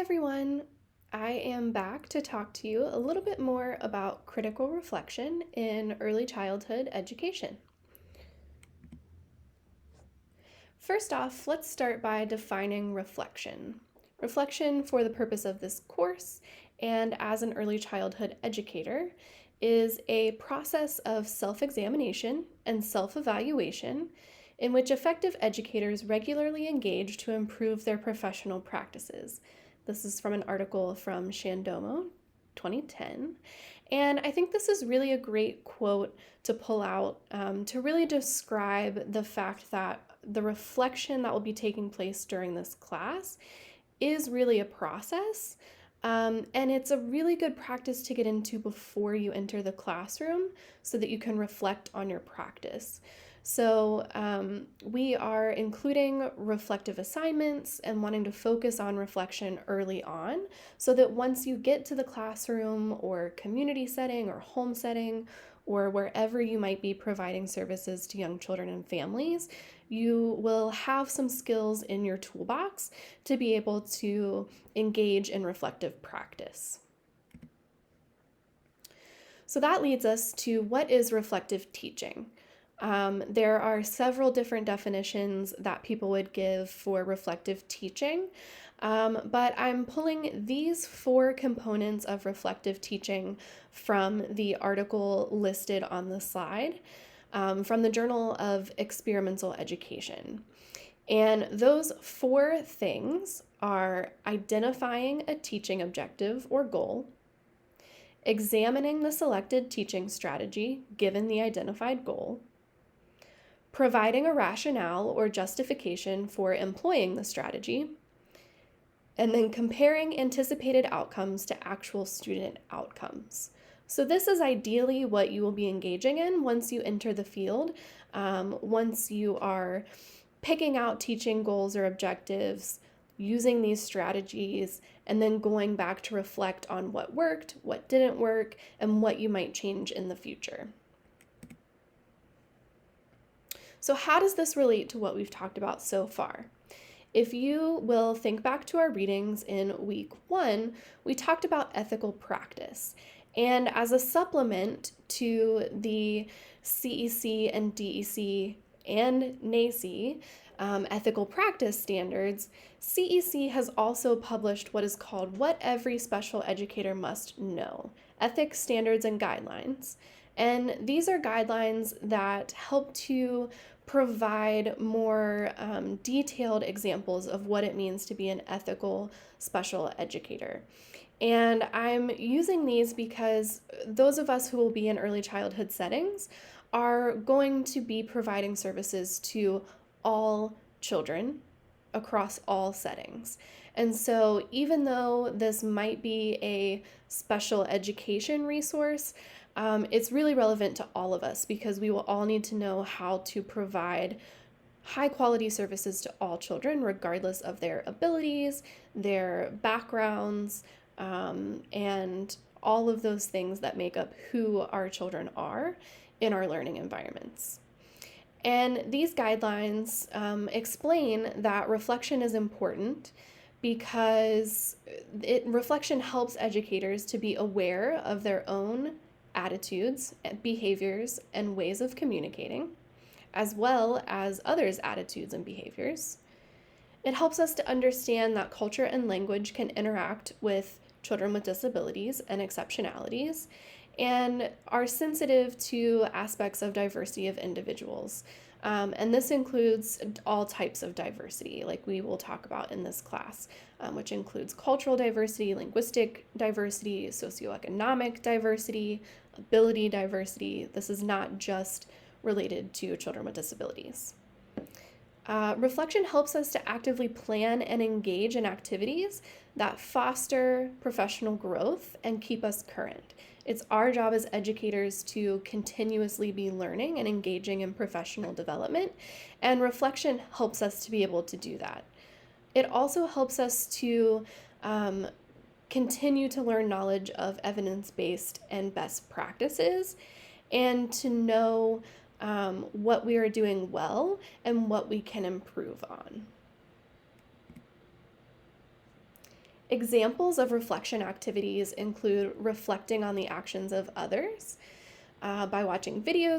everyone. I am back to talk to you a little bit more about critical reflection in early childhood education. First off, let's start by defining reflection. Reflection, for the purpose of this course and as an early childhood educator, is a process of self-examination and self-evaluation in which effective educators regularly engage to improve their professional practices. This is from an article from Shandomo, 2010. And I think this is really a great quote to pull out to really describe the fact that the reflection that will be taking place during this class is really a process. And it's a really good practice to get into before you enter the classroom so that you can reflect on your practice. So we are including reflective assignments and wanting to focus on reflection early on so that once you get to the classroom or community setting or home setting or wherever you might be providing services to young children and families, you will have some skills in your toolbox to be able to engage in reflective practice. So that leads us to what is reflective teaching. There are several different definitions that people would give for reflective teaching, but I'm pulling these 4 components of reflective teaching from the article listed on the slide from the Journal of Experimental Education. And those 4 things are identifying a teaching objective or goal, examining the selected teaching strategy given the identified goal, providing a rationale or justification for employing the strategy, and then comparing anticipated outcomes to actual student outcomes. So this is ideally what you will be engaging in once you enter the field, once you are picking out teaching goals or objectives, using these strategies, and then going back to reflect on what worked, what didn't work, and what you might change in the future. So how does this relate to what we've talked about so far? If you will think back to our readings in week 1, we talked about ethical practice. And as a supplement to the CEC and DEC and NAEYC ethical practice standards, CEC has also published what is called What Every Special Educator Must Know, Ethics, Standards, and Guidelines. And these are guidelines that help to provide more detailed examples of what it means to be an ethical special educator. And I'm using these because those of us who will be in early childhood settings are going to be providing services to all children across all settings. And so even though this might be a special education resource, it's really relevant to all of us because we will all need to know how to provide high quality services to all children, regardless of their abilities, their backgrounds, and all of those things that make up who our children are in our learning environments. And these guidelines explain that reflection is important because reflection helps educators to be aware of their own attitudes, behaviors, and ways of communicating, as well as others' attitudes and behaviors. It helps us to understand that culture and language can interact with children with disabilities and exceptionalities, and are sensitive to aspects of diversity of individuals. And this includes all types of diversity, like we will talk about in this class, which includes cultural diversity, linguistic diversity, socioeconomic diversity, ability diversity. This is not just related to children with disabilities. Reflection helps us to actively plan and engage in activities that foster professional growth and keep us current. It's our job as educators to continuously be learning and engaging in professional development, and reflection helps us to be able to do that. It also helps us to continue to learn knowledge of evidence-based and best practices, and to know what we are doing well and what we can improve on. Examples of reflection activities include reflecting on the actions of others by watching video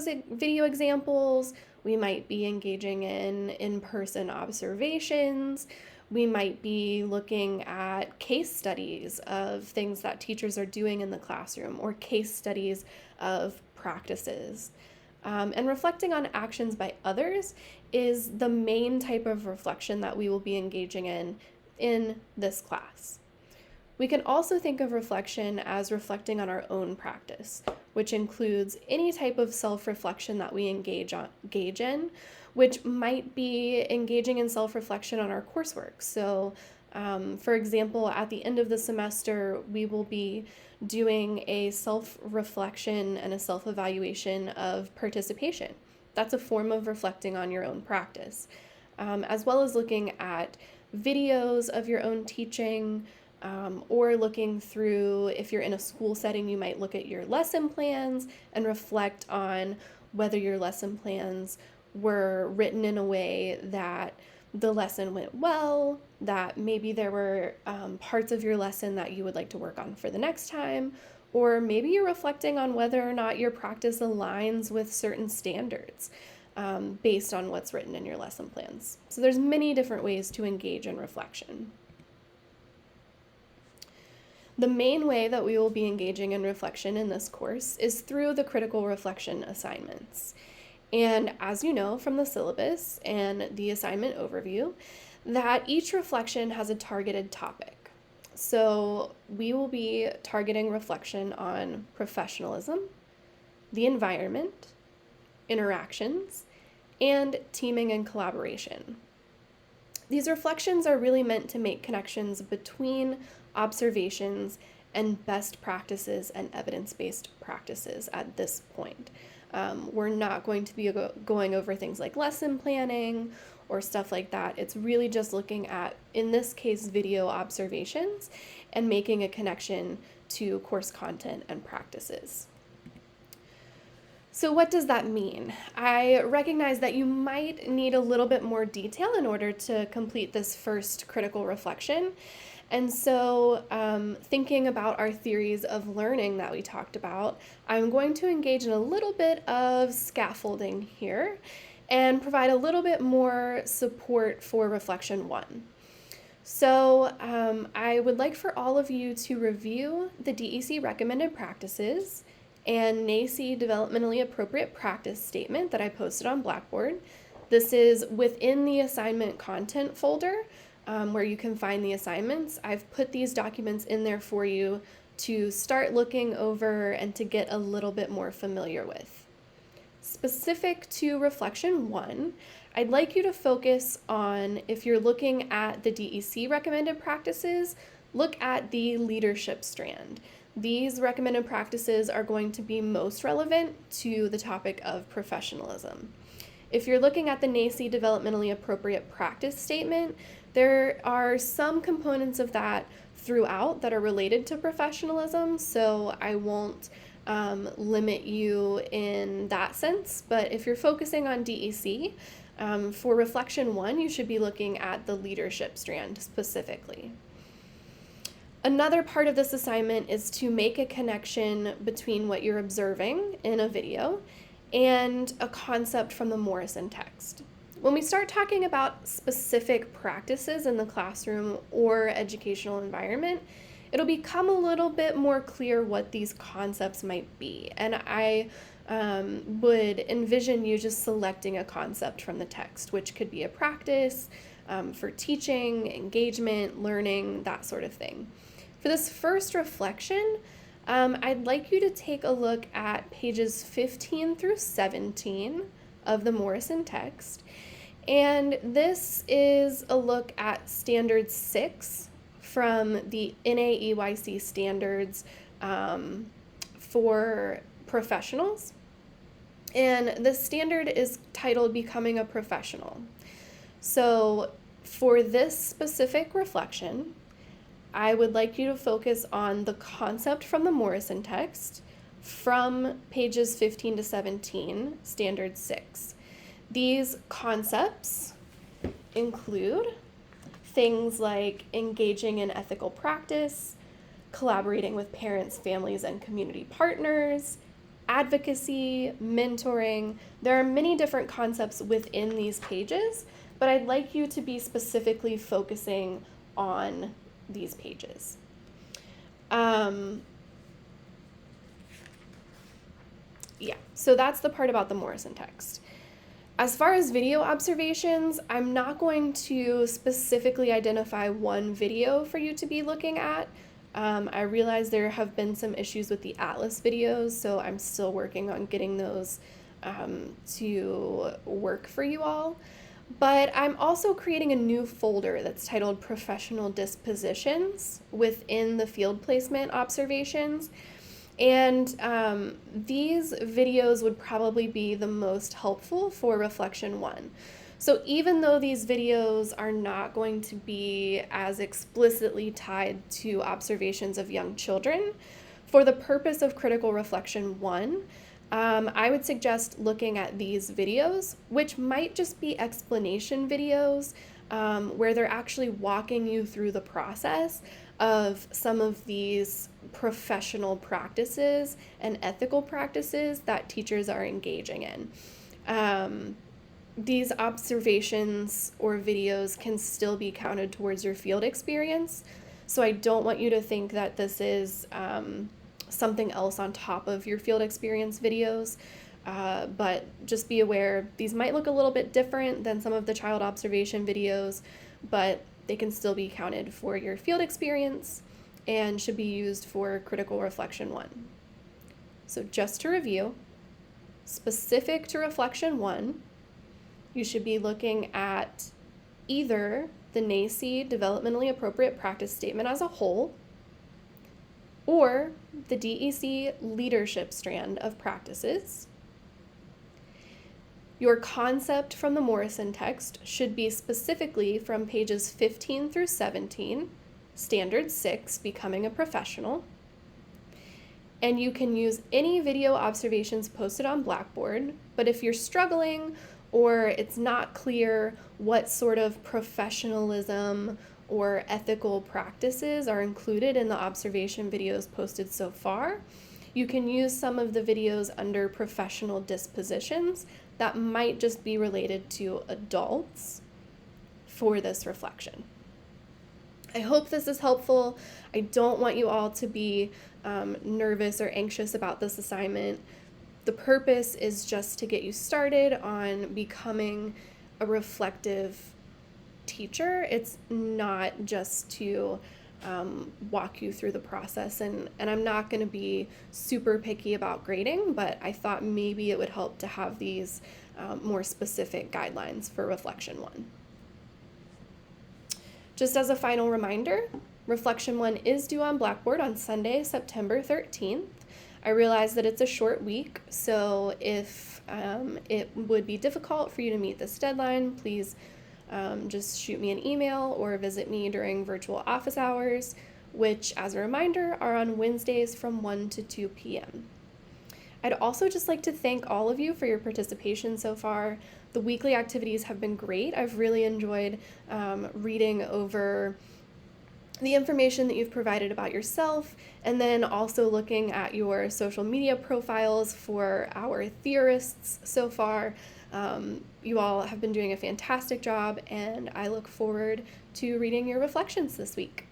examples. We might be engaging in in-person observations. We might be looking at case studies of things that teachers are doing in the classroom or case studies of practices. And reflecting on actions by others is the main type of reflection that we will be engaging in this class. We can also think of reflection as reflecting on our own practice, which includes any type of self-reflection that we engage in, which might be engaging in self-reflection on our coursework. So, for example, at the end of the semester, we will be doing a self-reflection and a self-evaluation of participation. That's a form of reflecting on your own practice, as well as looking at videos of your own teaching, or looking through, if you're in a school setting, you might look at your lesson plans and reflect on whether your lesson plans were written in a way that the lesson went well, that maybe there were parts of your lesson that you would like to work on for the next time, or maybe you're reflecting on whether or not your practice aligns with certain standards based on what's written in your lesson plans. So there's many different ways to engage in reflection. The main way that we will be engaging in reflection in this course is through the critical reflection assignments. And as you know from the syllabus and the assignment overview, that each reflection has a targeted topic. So we will be targeting reflection on professionalism, the environment, interactions, and teaming and collaboration. These reflections are really meant to make connections between observations and best practices and evidence-based practices at this point. We're not going to be going over things like lesson planning or stuff like that. It's really just looking at, in this case, video observations and making a connection to course content and practices. So what does that mean? I recognize that you might need a little bit more detail in order to complete this first critical reflection. And so thinking about our theories of learning that we talked about, I'm going to engage in a little bit of scaffolding here and provide a little bit more support for reflection 1. So I would like for all of you to review the DEC recommended practices and NAEYC developmentally appropriate practice statement that I posted on Blackboard. This is within the assignment content folder where you can find the assignments. I've put these documents in there for you to start looking over and to get a little bit more familiar with. Specific to reflection 1, I'd like you to focus on, if you're looking at the DEC recommended practices, look at the leadership strand. These recommended practices are going to be most relevant to the topic of professionalism. If you're looking at the NAEYC developmentally appropriate practice statement, there are some components of that throughout that are related to professionalism, so I won't limit you in that sense, but if you're focusing on DEC, for reflection 1, you should be looking at the leadership strand specifically. Another part of this assignment is to make a connection between what you're observing in a video and a concept from the Morrison text. When we start talking about specific practices in the classroom or educational environment, it'll become a little bit more clear what these concepts might be. And I would envision you just selecting a concept from the text, which could be a practice for teaching, engagement, learning, that sort of thing. For this first reflection, I'd like you to take a look at pages 15 through 17 of the Morrison text. And this is a look at Standard 6 from the NAEYC standards for professionals. And the standard is titled Becoming a Professional. So for this specific reflection, I would like you to focus on the concept from the Morrison text from pages 15 to 17, Standard 6. These concepts include things like engaging in ethical practice, collaborating with parents, families, and community partners, advocacy, mentoring. There are many different concepts within these pages, but I'd like you to be specifically focusing on these pages. So that's the part about the Morrison text. As far as video observations, I'm not going to specifically identify one video for you to be looking at. I realize there have been some issues with the Atlas videos, so I'm still working on getting those to work for you all. But I'm also creating a new folder that's titled Professional Dispositions within the field placement observations. And these videos would probably be the most helpful for Reflection 1. So even though these videos are not going to be as explicitly tied to observations of young children, for the purpose of Critical Reflection 1, I would suggest looking at these videos, which might just be explanation videos where they're actually walking you through the process of some of these professional practices and ethical practices that teachers are engaging in. These observations or videos can still be counted towards your field experience, so I don't want you to think that this is something else on top of your field experience videos, but just be aware these might look a little bit different than some of the child observation videos, but they can still be counted for your field experience and should be used for Critical Reflection 1. So just to review, specific to Reflection 1, you should be looking at either the NAEYC Developmentally Appropriate Practice Statement as a whole, or the DEC Leadership Strand of Practices. Your concept from the Morrison text should be specifically from pages 15 through 17, Standard 6, Becoming a Professional. And you can use any video observations posted on Blackboard, but if you're struggling or it's not clear what sort of professionalism or ethical practices are included in the observation videos posted so far, you can use some of the videos under professional dispositions that might just be related to adults for this reflection. I hope this is helpful. I don't want you all to be nervous or anxious about this assignment. The purpose is just to get you started on becoming a reflective teacher. It's not just to walk you through the process, and I'm not going to be super picky about grading, but I thought maybe it would help to have these more specific guidelines for Reflection 1. Just as a final reminder, Reflection 1 is due on Blackboard on Sunday, September 13th. I realize that it's a short week, so if it would be difficult for you to meet this deadline, please just shoot me an email or visit me during virtual office hours, which, as a reminder, are on Wednesdays from 1 to 2 p.m. I'd also just like to thank all of you for your participation so far. The weekly activities have been great. I've really enjoyed reading over the information that you've provided about yourself, and then also looking at your social media profiles for our theorists so far. You all have been doing a fantastic job, and I look forward to reading your reflections this week.